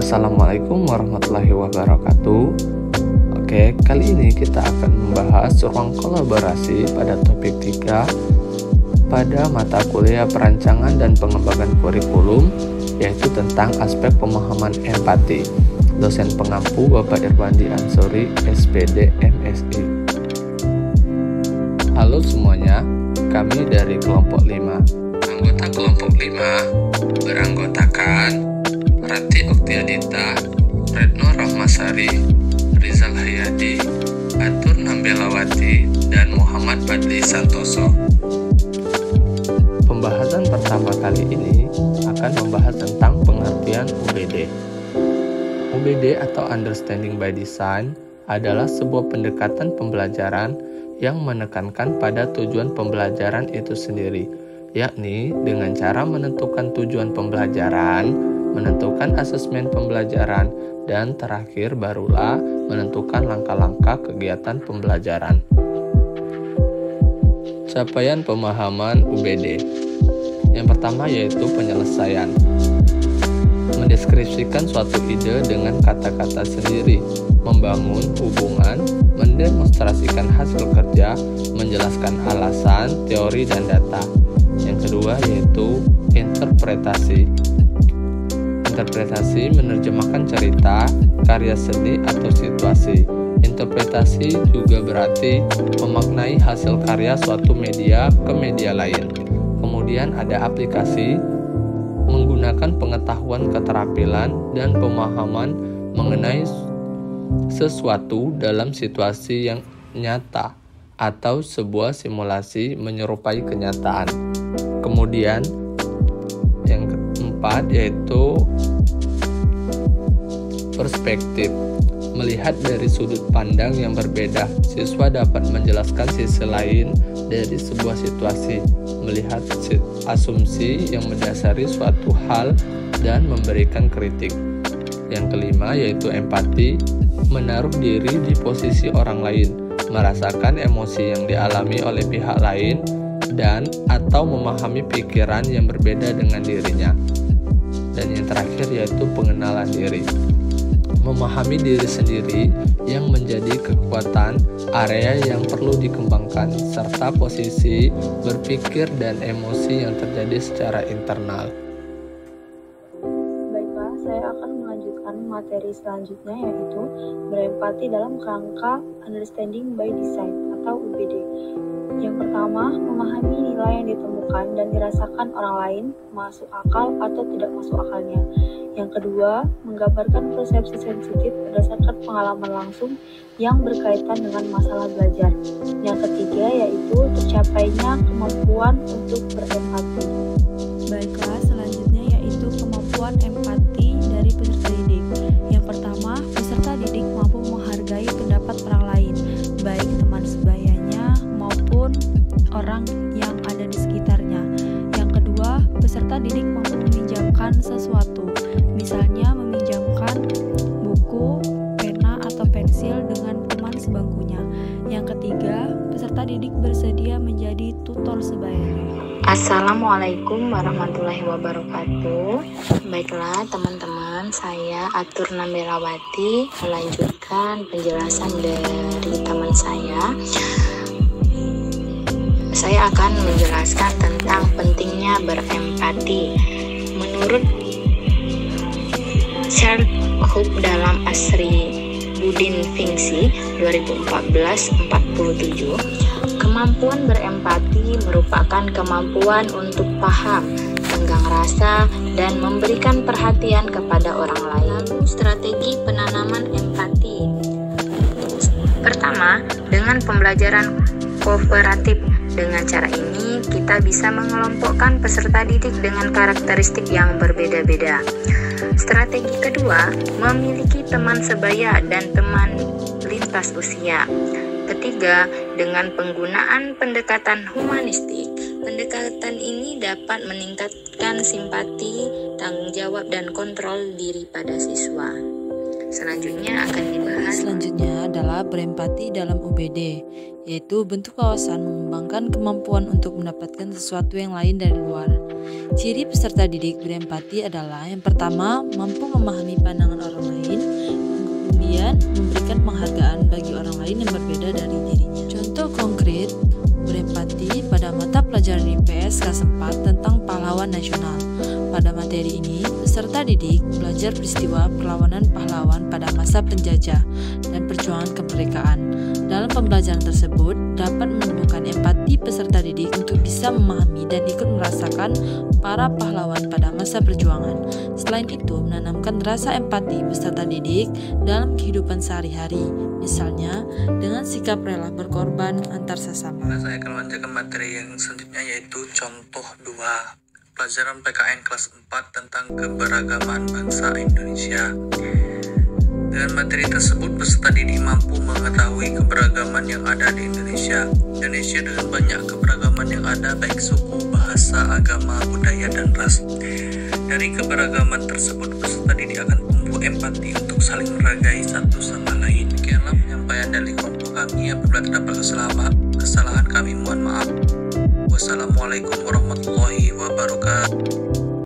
Assalamualaikum warahmatullahi wabarakatuh. Oke, kali ini kita akan membahas ruang kolaborasi pada topik 3 pada mata kuliah perancangan dan pengembangan kurikulum, yaitu tentang aspek pemahaman empati. Dosen pengampu Bapak Irwandi Ansori, SPD, MSI. Halo semuanya, kami dari kelompok 5. Anggota kelompok 5 beranggotakan Rati Oktiadita, Retno Rahmasari, Rizal Hayadi, Atur Nambelawati, dan Muhammad Badli Santoso. Pembahasan pertama kali ini akan membahas tentang pengertian UBD. UBD atau Understanding by Design adalah sebuah pendekatan pembelajaran yang menekankan pada tujuan pembelajaran itu sendiri, yakni dengan cara menentukan tujuan pembelajaran, menentukan asesmen pembelajaran, dan terakhir barulah menentukan langkah-langkah kegiatan pembelajaran. Capaian pemahaman UBD. Yang pertama yaitu penyelesaian. Mendeskripsikan suatu ide dengan kata-kata sendiri, membangun hubungan, mendemonstrasikan hasil kerja, menjelaskan alasan, teori, dan data. Yang kedua yaitu interpretasi. Interpretasi menerjemahkan cerita, karya seni, atau situasi. Interpretasi juga berarti memaknai hasil karya suatu media ke media lain. Kemudian ada aplikasi, menggunakan pengetahuan, keterampilan, dan pemahaman mengenai sesuatu dalam situasi yang nyata atau sebuah simulasi menyerupai kenyataan. Kemudian yang keempat yaitu perspektif. Melihat dari sudut pandang yang berbeda, siswa dapat menjelaskan sisi lain dari sebuah situasi, melihat asumsi yang mendasari suatu hal, dan memberikan kritik. Yang kelima yaitu empati, menaruh diri di posisi orang lain, merasakan emosi yang dialami oleh pihak lain, dan atau memahami pikiran yang berbeda dengan dirinya. Dan yang terakhir yaitu pengenalan diri. Memahami diri sendiri yang menjadi kekuatan, area yang perlu dikembangkan, serta posisi berpikir dan emosi yang terjadi secara internal. Baiklah, saya akan melanjutkan materi selanjutnya, yaitu berempati dalam kerangka Understanding by Design atau UBD. Yang pertama, memahami nilai yang ditemukan dan dirasakan orang lain, masuk akal atau tidak masuk akalnya. Yang kedua, menggambarkan persepsi sensitif berdasarkan pengalaman langsung yang berkaitan dengan masalah belajar. Yang ketiga, yaitu tercapainya kemampuan untuk berempati. Baiklah, selanjutnya yaitu kemampuan empati dari peserta didik. Yang pertama, peserta didik mampu menghargai pendapat orang lain, baik teman sebayanya maupun orang yang ada di sekitarnya. Yang kedua, peserta didik mampu meminjamkan sesuatu, misalnya meminjamkan buku, pena, atau pensil dengan teman sebangkunya. Yang ketiga, peserta didik bersedia menjadi tutor sebayanya. Assalamualaikum warahmatullahi wabarakatuh. Baiklah teman-teman, saya Atur Nambelawati melanjutkan penjelasan dari teman saya. Saya akan menjelaskan tentang pentingnya berempati. Menurut Charles Hook dalam Asri Budin Fingsi 2014-47, kemampuan berempati merupakan kemampuan untuk paham, tenggang rasa, dan memberikan perhatian kepada orang lain. Lalu strategi penanaman empati. Pertama, dengan pembelajaran kooperatif. Dengan cara ini, kita bisa mengelompokkan peserta didik dengan karakteristik yang berbeda-beda. Strategi kedua, memiliki teman sebaya dan teman lintas usia. Ketiga, dengan penggunaan pendekatan humanistik. Pendekatan ini dapat meningkatkan simpati, tanggung jawab, dan kontrol diri pada siswa. Selanjutnya akan dibahas. Selanjutnya adalah berempati dalam UBD, yaitu bentuk wawasan mengembangkan kemampuan untuk mendapatkan sesuatu yang lain dari luar. Ciri peserta didik berempati adalah yang pertama, mampu memahami pandangan orang lain, kemudian memberikan penghargaan bagi orang lain yang berbeda dari dirinya. Contoh konkret, berempati pada mata pelajaran IPS kelas 4 tentang pahlawan nasional. Pada materi ini, peserta didik belajar peristiwa perlawanan pahlawan pada masa penjajah dan perjuangan kemerdekaan. Dalam pembelajaran tersebut, dapat menumbuhkan empati peserta didik untuk bisa memahami dan ikut merasakan para pahlawan pada masa perjuangan. Selain itu, menanamkan rasa empati peserta didik dalam kehidupan sehari-hari, misalnya dengan sikap rela berkorban antar sesama. Saya akan melanjutkan materi yang selanjutnya, yaitu contoh 2. Pelajaran PKN kelas 4 tentang keberagaman bangsa Indonesia. Dengan materi tersebut, peserta didik mampu mengetahui keberagaman yang ada di Indonesia. Indonesia dengan banyak keberagaman yang ada, baik suku, bahasa, agama, budaya, dan ras. Dari keberagaman tersebut, peserta didik akan tumbuh empati untuk saling menghargai satu sama lain. Sekianlah penyampaian dari kelompok kami. Apabila terdapat kesalahan, kami mohon maaf. Wassalamualaikum warahmatullahi wabarakatuh.